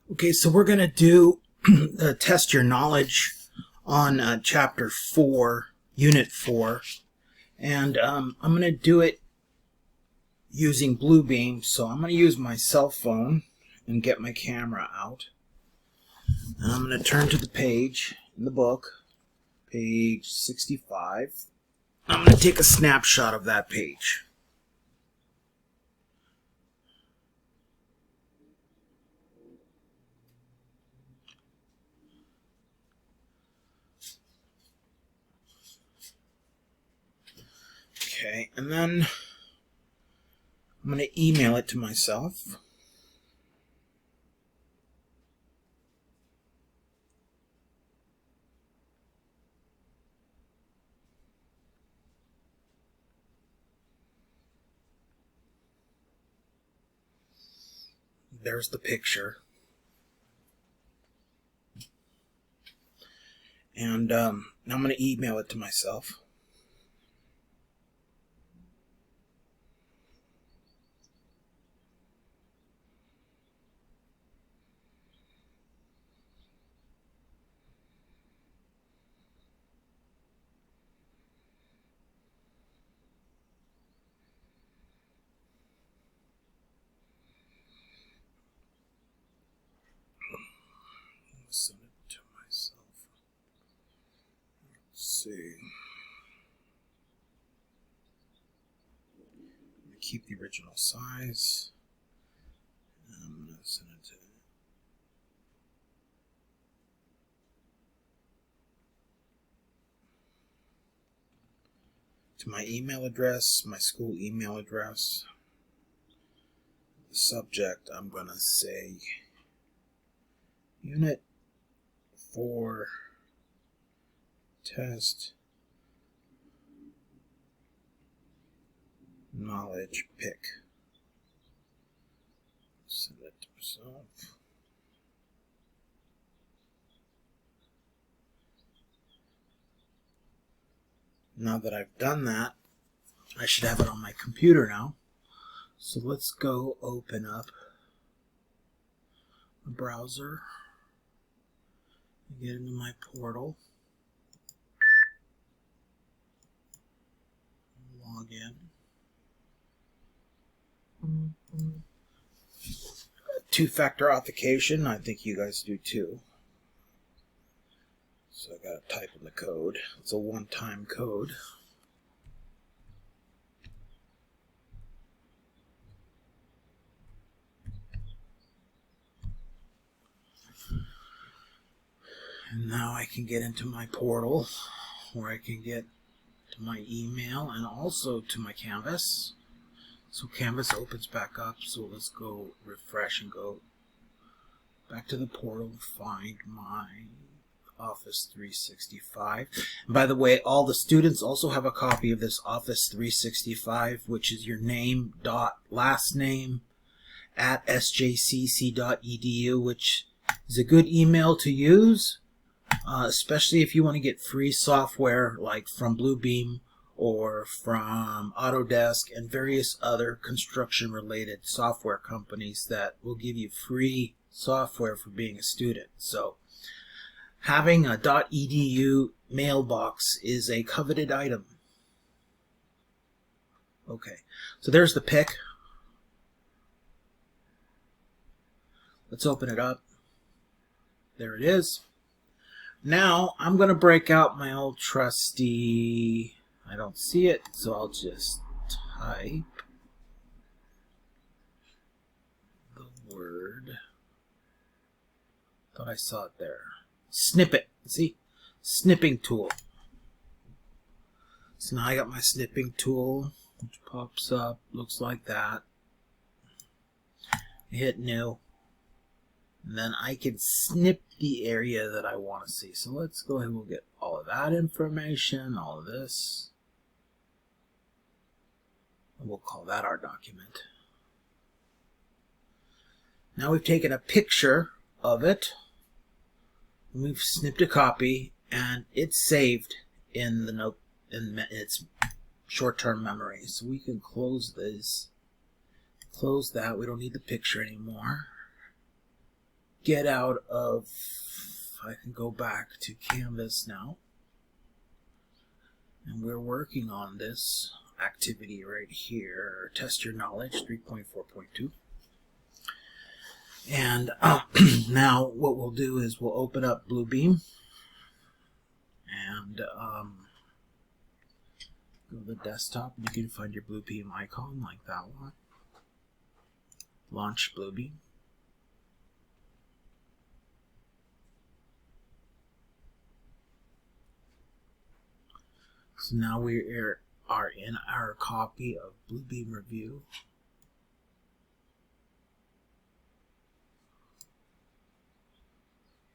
Okay, so we're going to do test your knowledge on Chapter 4, Unit 4. And I'm going to do it using Bluebeam. So I'm going to use my cell phone and get my camera out. And I'm going to turn to the page in the book, page 65. I'm going to take a snapshot of that page. Okay, and then I'm going to email it to myself. There's the picture. And now I'm going to email it to myself. Send it to myself. Let's see. I'm going to keep the original size. And I'm going to send it to my email address, my school email address. The subject, I'm going to say Unit 4 Test Knowledge Pick. Send it to myself. Now that I've done that, I should have it on my computer now. So let's go open up a browser. Get into my portal. Log in. Two-factor authentication. I think you guys do too. So I gotta type in the code. It's a one-time code. And now I can get into my portal, where I can get to my email and also to my Canvas. So Canvas opens back up, so let's go refresh and go back to the portal, find my Office 365. And by the way, all the students also have a copy of this Office 365, which is your name dot last name at sjcc.edu, which is a good email to use, especially if you want to get free software like from Bluebeam or from Autodesk and various other construction related software companies that will give you free software for being a student. So having a .edu mailbox is a coveted item. Okay, so there's the pick. Let's open it up. There it is. Now I'm going to break out my old trusty, I don't see it, so I'll just type the word. Thought I saw it there. Snippet. See? Snipping tool. So now I got my snipping tool, which pops up, looks like that. I hit new. And then I can snip the area that I want to see. So let's go ahead and we'll get all of that information, all of this. And we'll call that our document. Now we've taken a picture of it. We've snipped a copy, and it's saved in the note in its short-term memory. So we can close this. Close that. We don't need the picture anymore. get out of, I can go back to Canvas now. And we're working on this activity right here, Test Your Knowledge 3.4.2. And now what we'll do is we'll open up Bluebeam and go to the desktop, and you can find your Bluebeam icon like that one. Launch Bluebeam. So now we are in our copy of Bluebeam Review.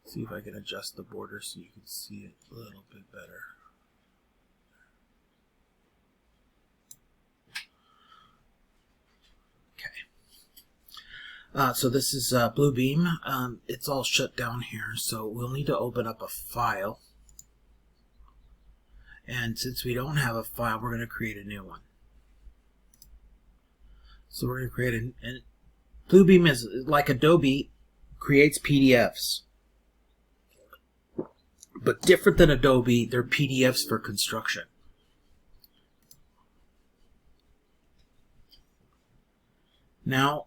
See if I can adjust the border so you can see it a little bit better. Okay. So this is Bluebeam. It's all shut down here, so we'll need to open up a file. And since we don't have a file, we're going to create a new one. So we're going to create a Bluebeam is like Adobe, creates PDFs. But different than Adobe, they're PDFs for construction. Now,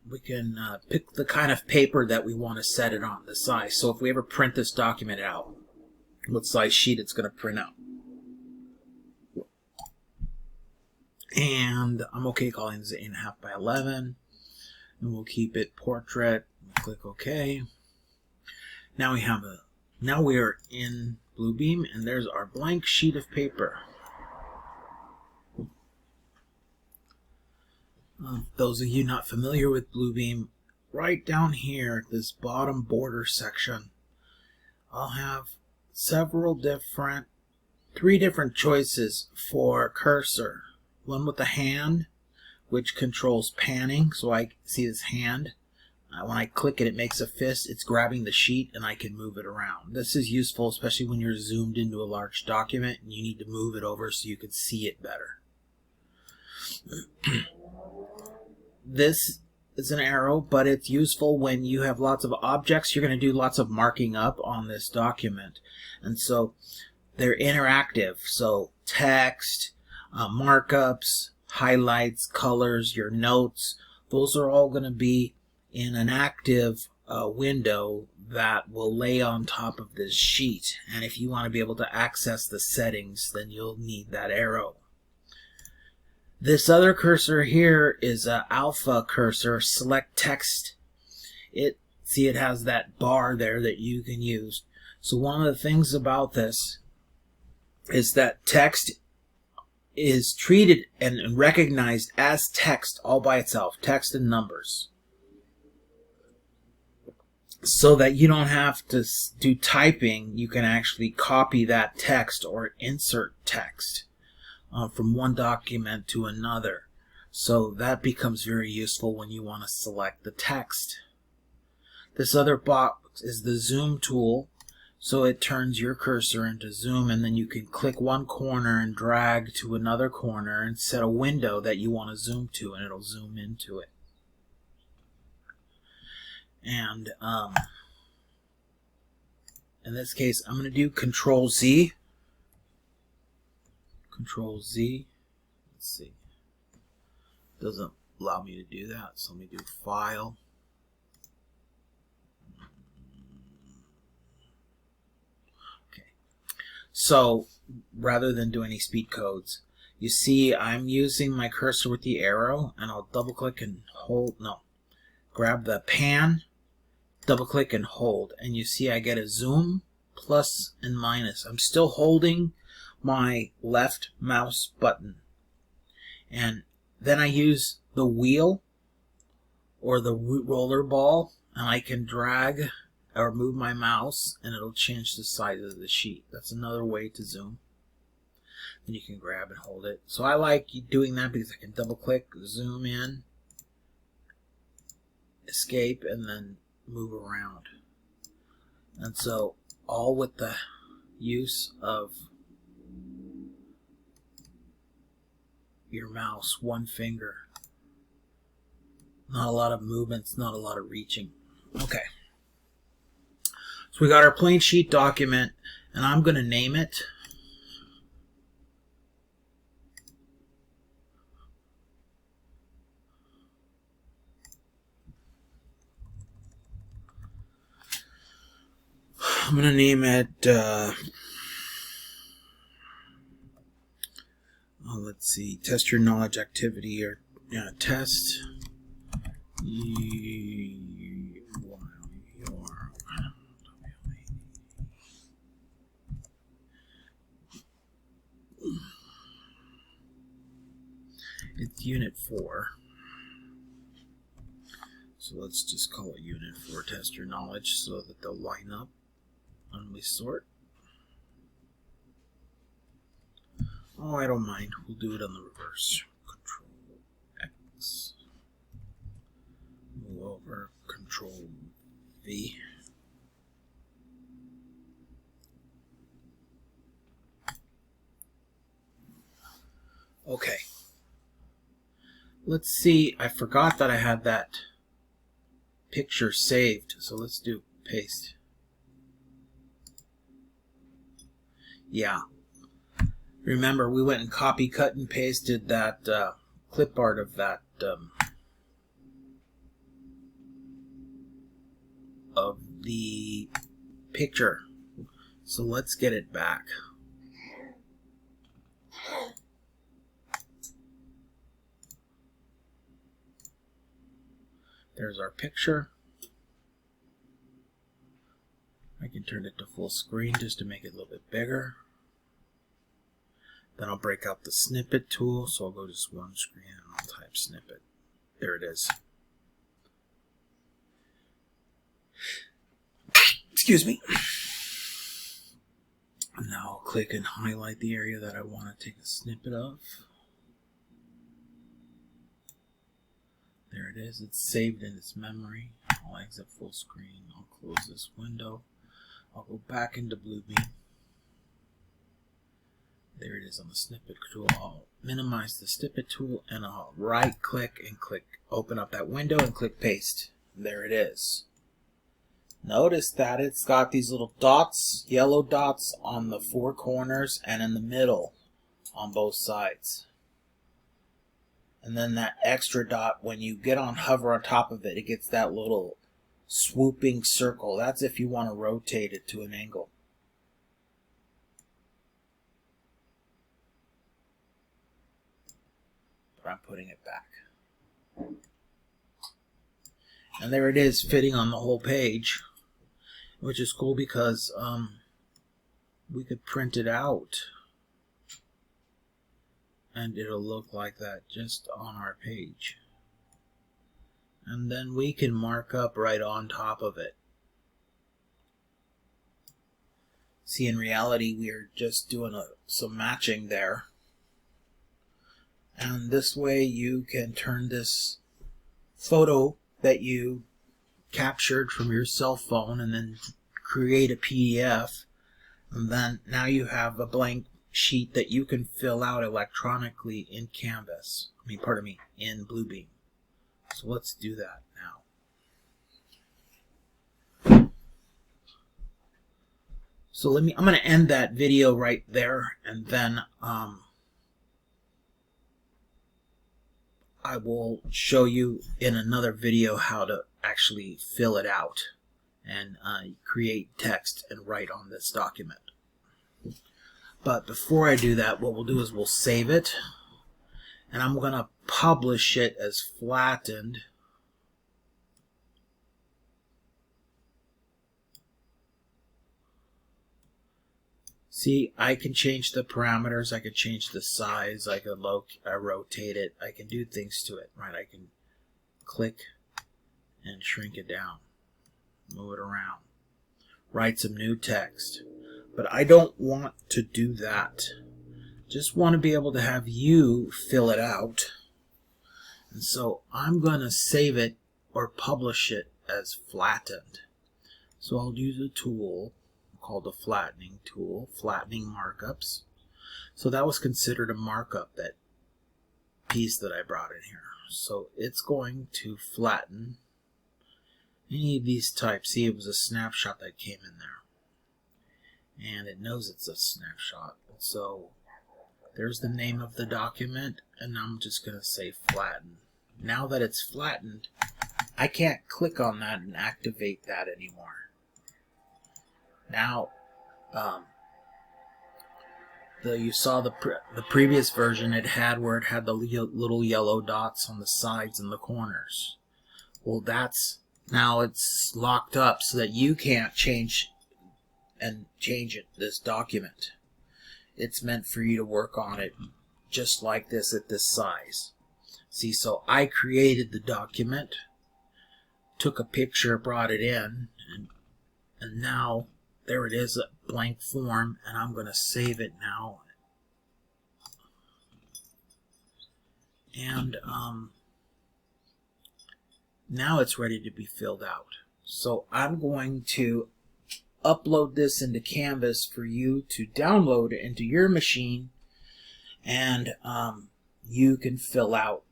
we can pick the kind of paper that we want to set it on, the size. So if we ever print this document out, what size sheet it's going to print out. And I'm okay calling this 8.5 by 11. And we'll keep it portrait. Click OK. Now we are in Bluebeam, and there's our blank sheet of paper. Those of you not familiar with Bluebeam, right down here at this bottom border section, I'll have three different choices for cursor. One with the hand, which controls panning, so I see this hand. When I click it, it makes a fist. It's grabbing the sheet, and I can move it around. This is useful, especially when you're zoomed into a large document and you need to move it over so you can see it better. This is an arrow, but it's useful when you have lots of objects. You're going to do lots of marking up on this document. And so they're interactive. So text, markups, highlights, colors, your notes, those are all going to be in an active window that will lay on top of this sheet. And if you want to be able to access the settings, then you'll need that arrow. This other cursor here is an alpha cursor, select text. See, it has that bar there that you can use. So one of the things about this is that text is treated and recognized as text all by itself, text and numbers. So that you don't have to do typing, you can actually copy that text or insert text from one document to another. So that becomes very useful when you want to select the text. This other box is the zoom tool, so it turns your cursor into zoom, and then you can click one corner and drag to another corner and set a window that you want to zoom to, and it'll zoom into it. And in this case, I'm going to do Control Z. Control Z. Let's see. Doesn't allow me to do that, so let me do File. Okay. So rather than do any speed codes, you see I'm using my cursor with the arrow, and I'll double click and hold. No. Grab the pan, double click and hold, and you see I get a zoom, plus and minus. I'm still holding my left mouse button, and then I use the wheel or the roller ball, and I can drag or move my mouse and it'll change the size of the sheet. That's another way to zoom. And you can grab and hold it. So I like doing that because I can double click, zoom in, escape, and then move around. And so all with the use of your mouse, one finger. Not a lot of movements, not a lot of reaching. Okay. So we got our plain sheet document, and I'm going to name it let's see, test your knowledge activity, or test it's Unit 4. So let's just call it Unit 4, test your knowledge, so that they'll line up when we sort. Oh, I don't mind. We'll do it on the reverse. Control X. Move over. Control V. Okay. Let's see. I forgot that I had that picture saved. So let's do paste. Yeah. Remember, we went and copy, cut, and pasted that clip art of that of the picture. So let's get it back. There's our picture. I can turn it to full screen just to make it a little bit bigger. Then I'll break out the snippet tool, so I'll go to just one screen and I'll type snippet. There it is. Excuse me. Now I'll click and highlight the area that I want to take a snippet of. There it is. It's saved in its memory. I'll exit full screen. I'll close this window. I'll go back into Bluebeam. There it is on the snippet tool. I'll minimize the snippet tool and I'll right click and open up that window and click paste. There it is. Notice that it's got these little dots, yellow dots on the four corners and in the middle on both sides. And then that extra dot, when you hover on top of it, it gets that little swooping circle. That's if you want to rotate it to an angle. I'm putting it back. And there it is, fitting on the whole page, which is cool because we could print it out and it'll look like that just on our page. And then we can mark up right on top of it. See, in reality, we're just doing some matching there. And this way you can turn this photo that you captured from your cell phone and then create a PDF. And then now you have a blank sheet that you can fill out electronically in Canvas. In Bluebeam. So let's do that now. So I'm going to end that video right there, and then I will show you in another video how to actually fill it out and create text and write on this document. But before I do that, what we'll do is we'll save it, and I'm going to publish it as flattened. See, I can change the parameters, I can change the size, I can rotate it, I can do things to it, right? I can click and shrink it down, move it around, write some new text. But I don't want to do that. Just want to be able to have you fill it out. And so I'm going to save it or publish it as flattened. So I'll use a tool called the flattening tool, flattening markups. So that was considered a markup, that piece that I brought in here. So it's going to flatten any of these types. See, it was a snapshot that came in there. And it knows it's a snapshot. So there's the name of the document, and I'm just going to say flatten. Now that it's flattened, I can't click on that and activate that anymore. Now, you saw the previous version it had where it had the little yellow dots on the sides and the corners. Well, now it's locked up so that you can't change this document. It's meant for you to work on it just like this at this size. See, so I created the document, took a picture, brought it in, and now there it is, a blank form, and I'm going to save it now. And now it's ready to be filled out. So I'm going to upload this into Canvas for you to download it into your machine, and you can fill out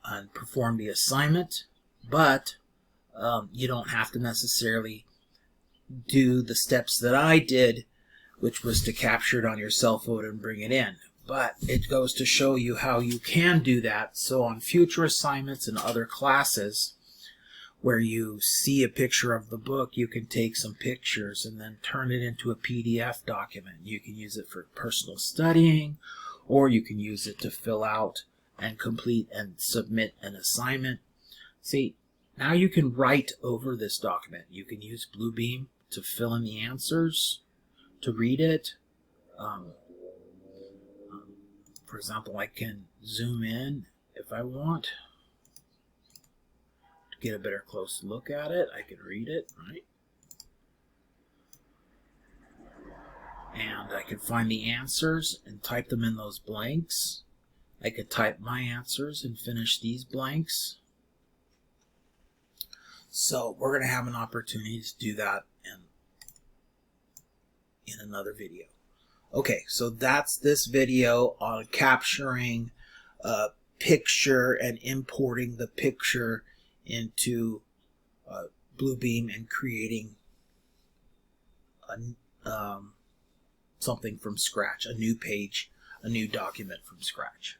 and perform the assignment, but you don't have to necessarily do the steps that I did, which was to capture it on your cell phone and bring it in. But it goes to show you how you can do that. So on future assignments and other classes where you see a picture of the book, you can take some pictures and then turn it into a PDF document. You can use it for personal studying, or you can use it to fill out and complete and submit an assignment. See, now you can write over this document. You can use Bluebeam to fill in the answers, to read it. For example, I can zoom in if I want to get a better close look at it. I can read it, right? And I can find the answers and type them in those blanks. I could type my answers and finish these blanks. So we're going to have an opportunity to do that in another video. Okay, so that's this video on capturing a picture and importing the picture into Bluebeam and creating something from scratch, a new page, a new document from scratch.